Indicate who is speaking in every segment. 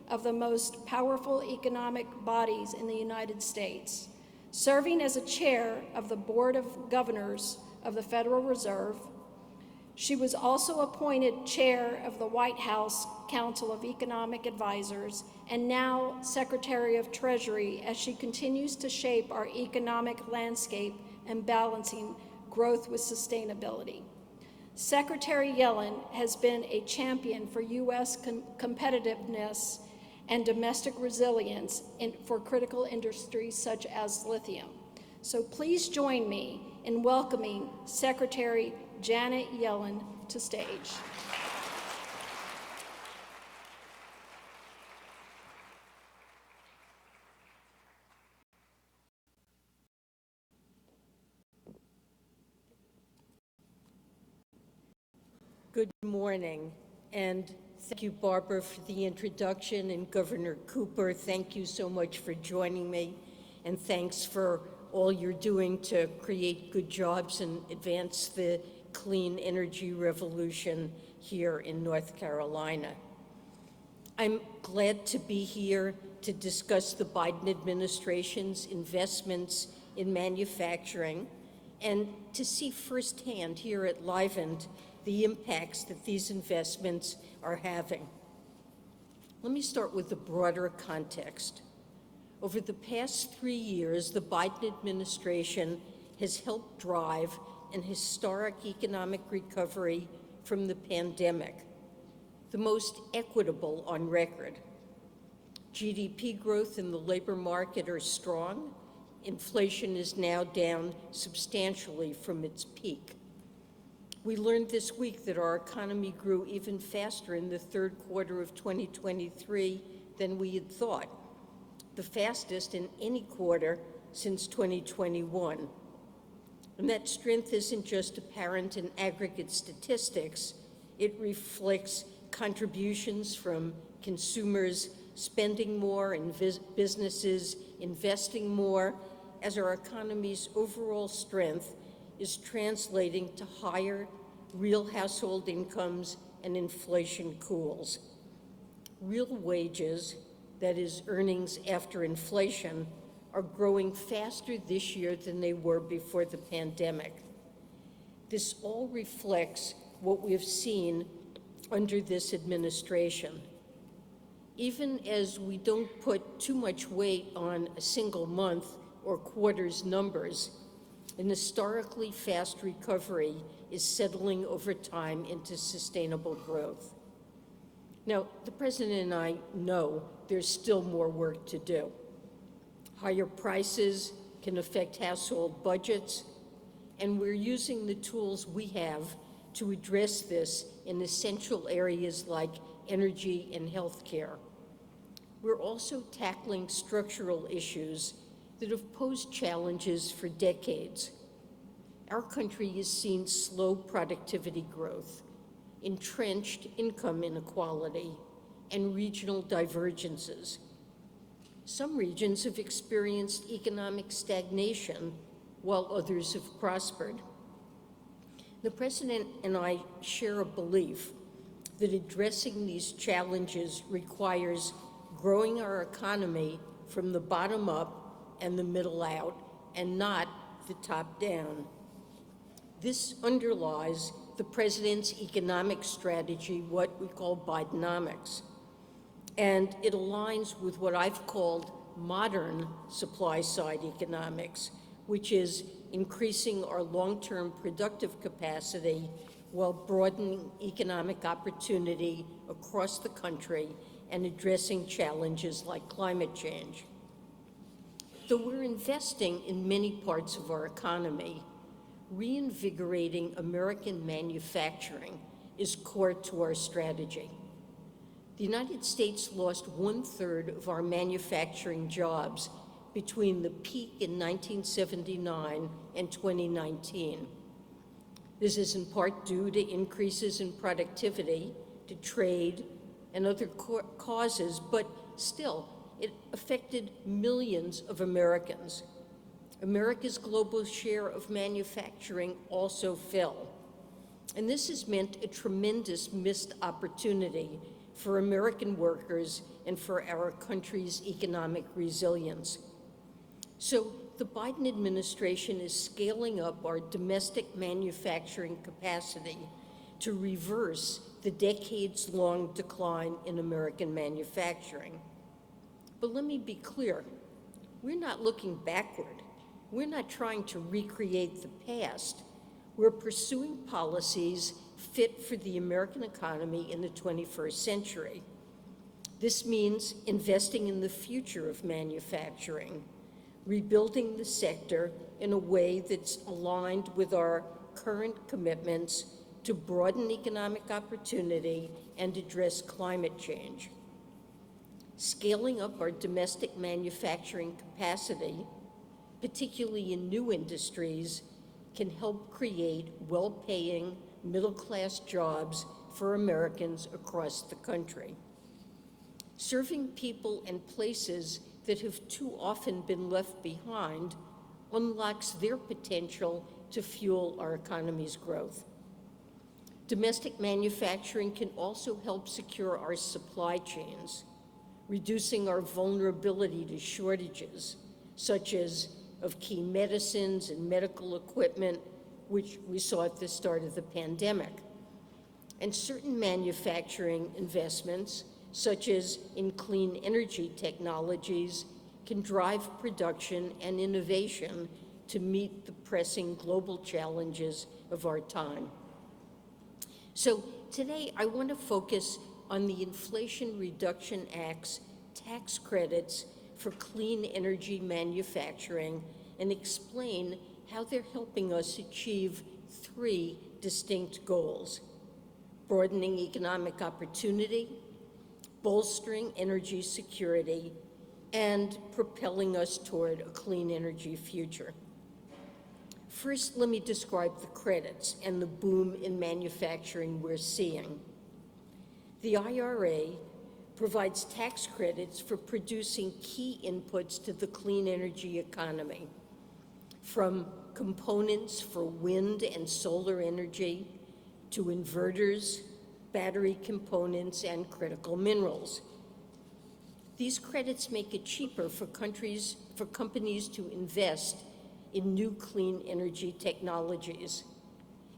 Speaker 1: of the most powerful economic bodies in the United States, serving as a chair of the Board of Governors of the Federal Reserve. She was also appointed chair of the White House Council of Economic Advisors and now Secretary of Treasury as she continues to shape our economic landscape and balancing growth with sustainability. Secretary Yellen has been a champion for U.S. competitiveness and domestic resilience for critical industries such as lithium. So please join me in welcoming Secretary Janet Yellen to stage.
Speaker 2: Good morning, and thank you, Barbara, for the introduction, and Governor Cooper, thank you so much for joining me, and thanks for all you're doing to create good jobs and advance the clean energy revolution here in North Carolina. I'm glad to be here to discuss the Biden administration's investments in manufacturing and to see firsthand here at Livent the impacts that these investments are having. Let me start with the broader context. Over the past 3 years, the Biden administration has helped drive an historic economic recovery from the pandemic, the most equitable on record. GDP growth and the labor market are strong. Inflation is now down substantially from its peak. We learned this week that our economy grew even faster in the third quarter of 2023 than we had thought, the fastest in any quarter since 2021. And that strength isn't just apparent in aggregate statistics. It reflects contributions from consumers spending more and businesses investing more, as our economy's overall strength is translating to higher real household incomes and inflation cools. Real wages, that is earnings after inflation, are growing faster this year than they were before the pandemic. This all reflects what we have seen under this administration. Even as we don't put too much weight on a single month or quarter's numbers, an historically fast recovery is settling over time into sustainable growth. Now, the President and I know there's still more work to do. Higher prices can affect household budgets, and we're using the tools we have to address this in essential areas like energy and healthcare. We're also tackling structural issues that have posed challenges for decades. Our country has seen slow productivity growth, entrenched income inequality, and regional divergences. Some regions have experienced economic stagnation, while others have prospered. The President and I share a belief that addressing these challenges requires growing our economy from the bottom up and the middle out, and not the top down. This underlies the President's economic strategy, what we call Bidenomics, and it aligns with what I've called modern supply-side economics, which is increasing our long-term productive capacity while broadening economic opportunity across the country and addressing challenges like climate change. Though we're investing in many parts of our economy, reinvigorating American manufacturing is core to our strategy. The United States lost 1/3 of our manufacturing jobs between the peak in 1979 and 2019. This is in part due to increases in productivity, to trade, and other causes, but still, it affected millions of Americans. America's global share of manufacturing also fell. And this has meant a tremendous missed opportunity for American workers and for our country's economic resilience. So the Biden administration is scaling up our domestic manufacturing capacity to reverse the decades-long decline in American manufacturing. But let me be clear, we're not looking backward. We're not trying to recreate the past. We're pursuing policies fit for the American economy in the 21st century. This means investing in the future of manufacturing, rebuilding the sector in a way that's aligned with our current commitments to broaden economic opportunity and address climate change. Scaling up our domestic manufacturing capacity, particularly in new industries, can help create well-paying, middle-class jobs for Americans across the country. Serving people and places that have too often been left behind unlocks their potential to fuel our economy's growth. Domestic manufacturing can also help secure our supply chains, reducing our vulnerability to shortages, such as of key medicines and medical equipment, which we saw at the start of the pandemic. And certain manufacturing investments, such as in clean energy technologies, can drive production and innovation to meet the pressing global challenges of our time. So today I want to focus on the Inflation Reduction Act's tax credits for clean energy manufacturing and explain how they're helping us achieve three distinct goals: broadening economic opportunity, bolstering energy security, and propelling us toward a clean energy future. First, let me describe the credits and the boom in manufacturing we're seeing. The IRA provides tax credits for producing key inputs to the clean energy economy, from components for wind and solar energy to inverters, battery components, and critical minerals. These credits make it cheaper for companies to invest in new clean energy technologies.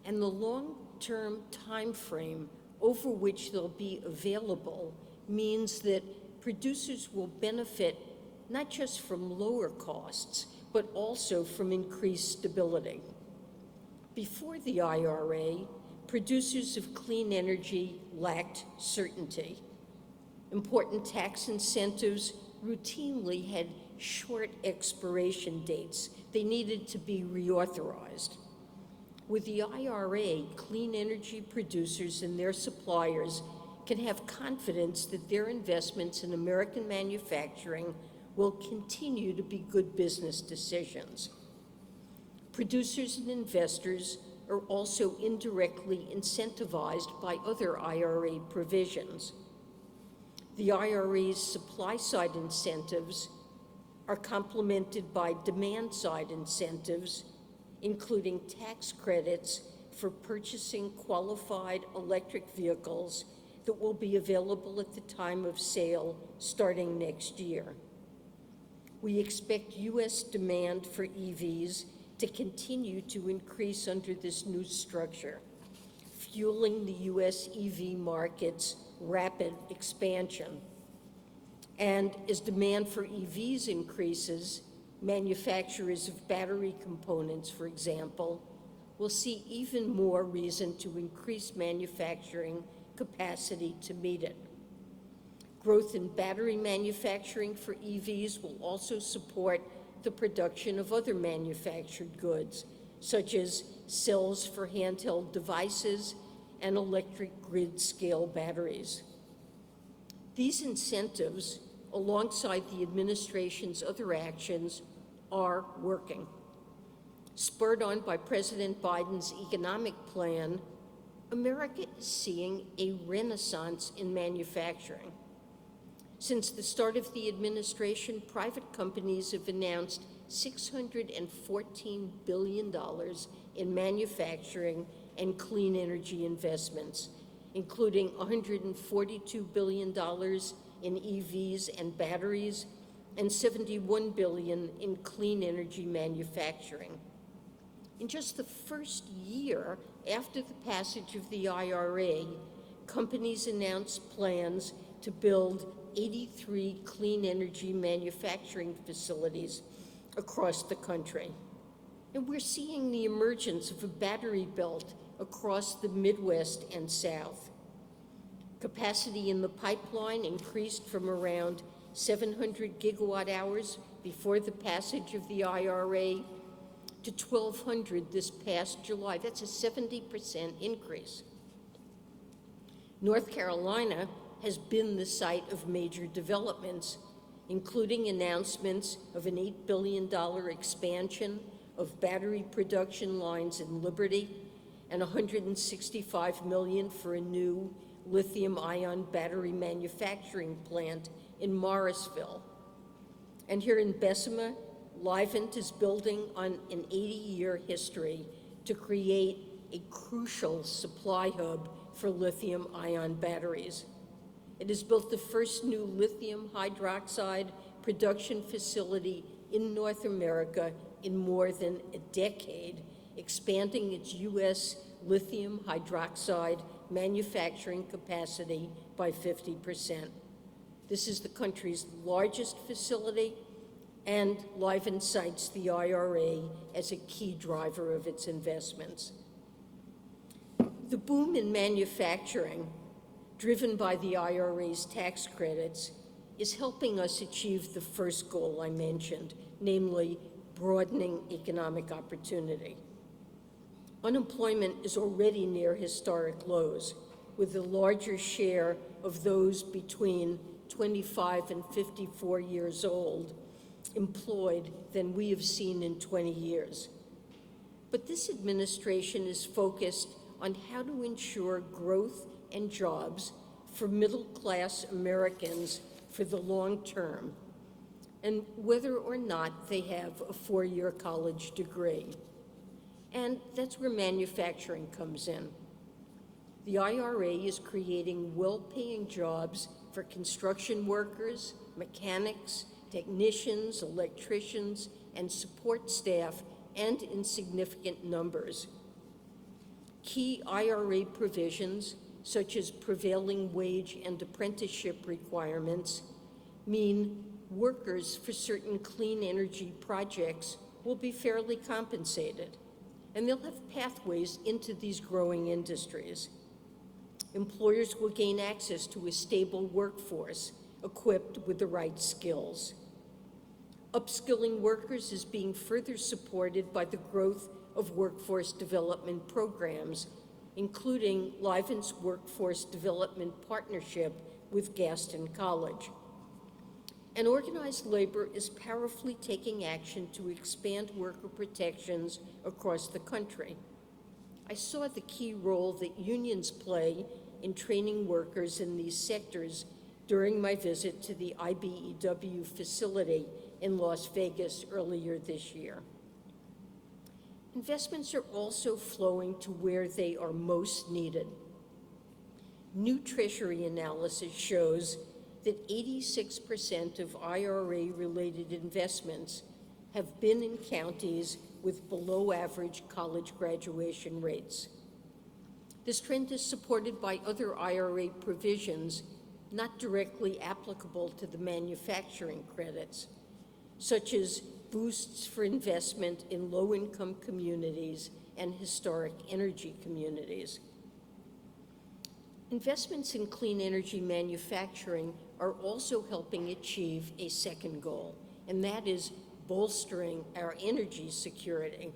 Speaker 2: And the long-term time frame over which they'll be available means that producers will benefit not just from lower costs, but also from increased stability. Before the IRA, producers of clean energy lacked certainty. Important tax incentives routinely had short expiration dates. They needed to be reauthorized. With the IRA, clean energy producers and their suppliers can have confidence that their investments in American manufacturing will continue to be good business decisions. Producers and investors are also indirectly incentivized by other IRA provisions. The IRA's supply-side incentives are complemented by demand-side incentives, including tax credits for purchasing qualified electric vehicles that will be available at the time of sale starting next year. We expect U.S. demand for EVs to continue to increase under this new structure, fueling the U.S. EV market's rapid expansion. And as demand for EVs increases, manufacturers of battery components, for example, will see even more reason to increase manufacturing capacity to meet it. Growth in battery manufacturing for EVs will also support the production of other manufactured goods, such as cells for handheld devices and electric grid-scale batteries. These incentives, alongside the administration's other actions, are working. Spurred on by President Biden's economic plan, America is seeing a renaissance in manufacturing. Since the start of the administration, private companies have announced $614 billion in manufacturing and clean energy investments, including $142 billion in EVs and batteries, and $71 billion in clean energy manufacturing. In just the first year after the passage of the IRA, companies announced plans to build 83 clean energy manufacturing facilities across the country. And we're seeing the emergence of a battery belt across the Midwest and South. Capacity in the pipeline increased from around 700 gigawatt hours before the passage of the IRA to 1,200 this past July. That's a 70% increase. North Carolina has been the site of major developments, including announcements of an $8 billion expansion of battery production lines in Liberty and $165 million for a new lithium-ion battery manufacturing plant in Morrisville. And here in Bessemer, Livent is building on an 80-year history to create a crucial supply hub for lithium-ion batteries. It has built the first new lithium hydroxide production facility in North America in more than a decade, expanding its U.S. lithium hydroxide manufacturing capacity by 50%. This is the country's largest facility, and Livent cites the IRA as a key driver of its investments. The boom in manufacturing, driven by the IRA's tax credits, is helping us achieve the first goal I mentioned, namely broadening economic opportunity. Unemployment is already near historic lows, with a larger share of those between 25 and 54 years old employed than we have seen in 20 years. But this administration is focused on how to ensure growth and jobs for middle-class Americans for the long term, and whether or not they have a four-year college degree. And that's where manufacturing comes in. The IRA is creating well-paying jobs for construction workers, mechanics, technicians, electricians, and support staff, and in significant numbers. Key IRA provisions, such as prevailing wage and apprenticeship requirements, mean workers for certain clean energy projects will be fairly compensated, and they'll have pathways into these growing industries. Employers will gain access to a stable workforce equipped with the right skills. Upskilling workers is being further supported by the growth of workforce development programs, including Livent's Workforce Development Partnership with Gaston College. And organized labor is powerfully taking action to expand worker protections across the country. I saw the key role that unions play in training workers in these sectors during my visit to the IBEW facility in Las Vegas earlier this year. Investments are also flowing to where they are most needed. New Treasury analysis shows that 86% of IRA-related investments have been in counties with below-average college graduation rates. This trend is supported by other IRA provisions not directly applicable to the manufacturing credits, such as boosts for investment in low-income communities and historic energy communities. Investments in clean energy manufacturing are also helping achieve a second goal, and that is bolstering our energy security.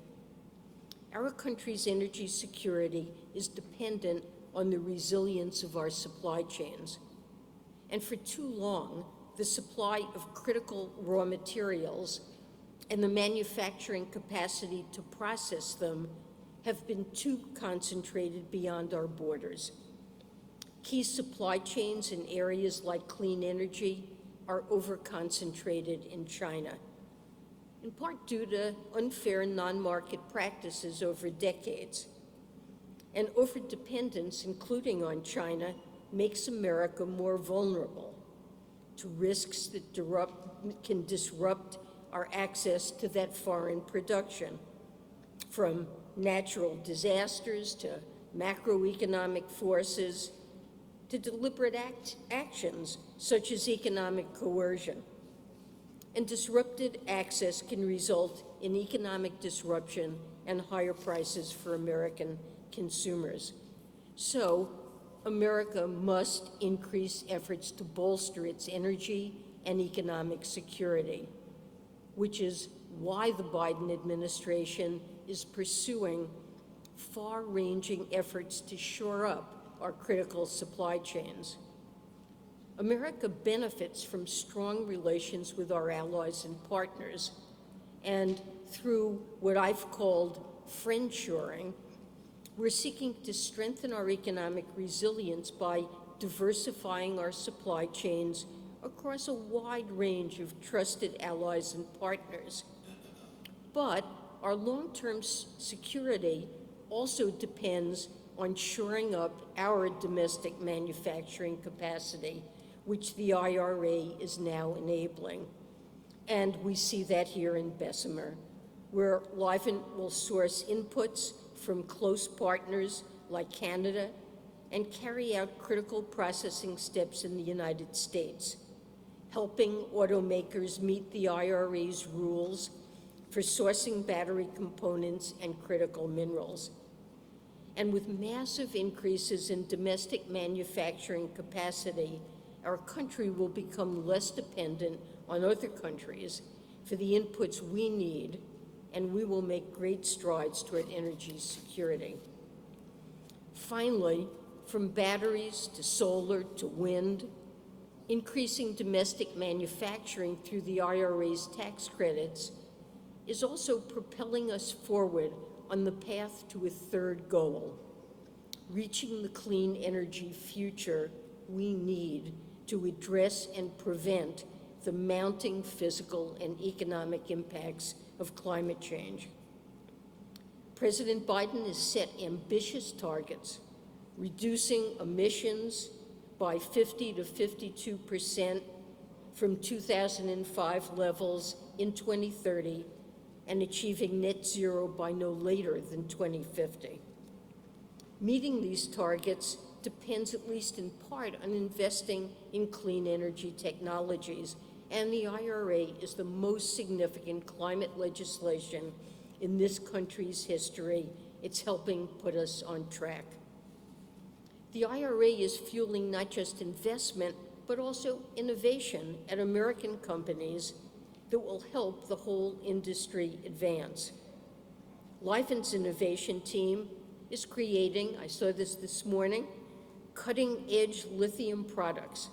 Speaker 2: Our country's energy security is dependent on the resilience of our supply chains. And for too long, the supply of critical raw materials and the manufacturing capacity to process them have been too concentrated beyond our borders. Key supply chains in areas like clean energy are over-concentrated in China, in part due to unfair non-market practices over decades. And overdependence, including on China, makes America more vulnerable to risks that can disrupt our access to that foreign production, from natural disasters to macroeconomic forces to deliberate actions such as economic coercion. And disrupted access can result in economic disruption and higher prices for American consumers. So, America must increase efforts to bolster its energy and economic security, which is why the Biden administration is pursuing far-ranging efforts to shore up our critical supply chains. America benefits from strong relations with our allies and partners, and through what I've called friendshoring, we're seeking to strengthen our economic resilience by diversifying our supply chains across a wide range of trusted allies and partners. But our long-term security also depends on shoring up our domestic manufacturing capacity, which the IRA is now enabling. And we see that here in Bessemer, where Livent will source inputs from close partners like Canada and carry out critical processing steps in the United States, helping automakers meet the IRA's rules for sourcing battery components and critical minerals. And with massive increases in domestic manufacturing capacity, our country will become less dependent on other countries for the inputs we need, and we will make great strides toward energy security. Finally, from batteries to solar to wind, increasing domestic manufacturing through the IRA's tax credits is also propelling us forward on the path to a third goal, reaching the clean energy future we need to address and prevent the mounting physical and economic impacts of climate change. President Biden has set ambitious targets, reducing emissions by 50 to 52% from 2005 levels in 2030 and achieving net zero by no later than 2050. Meeting these targets depends at least in part on investing in clean energy technologies, and the IRA is the most significant climate legislation in this country's history. It's helping put us on track. The IRA is fueling not just investment, but also innovation at American companies that will help the whole industry advance. Livent's innovation team is creating, I saw this morning, cutting-edge lithium products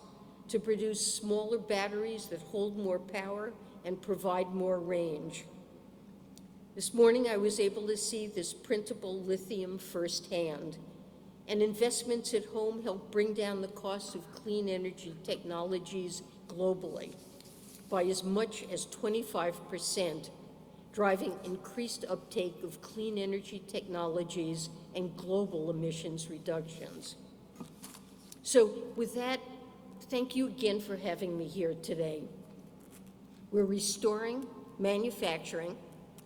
Speaker 2: to produce smaller batteries that hold more power and provide more range. This morning I was able to see this printable lithium firsthand, and investments at home help bring down the cost of clean energy technologies globally by as much as 25%, driving increased uptake of clean energy technologies and global emissions reductions. So with that, thank you again for having me here today. We're restoring manufacturing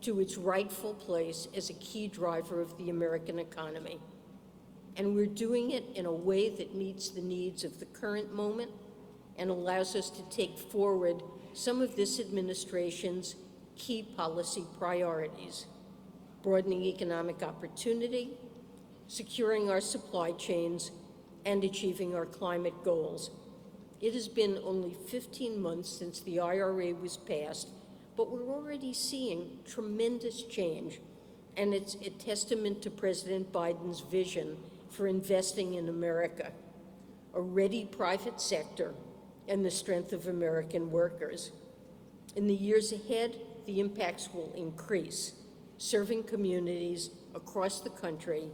Speaker 2: to its rightful place as a key driver of the American economy. And we're doing it in a way that meets the needs of the current moment and allows us to take forward some of this administration's key policy priorities: broadening economic opportunity, securing our supply chains, and achieving our climate goals. It has been only 15 months since the IRA was passed, but we're already seeing tremendous change, and it's a testament to President Biden's vision for investing in America, a ready private sector, and the strength of American workers. In the years ahead, the impacts will increase, serving communities across the country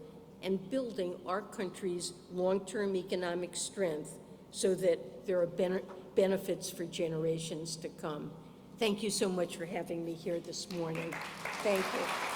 Speaker 2: and building our country's long-term economic strength so that there are benefits for generations to come. Thank you so much for having me here this morning. Thank you.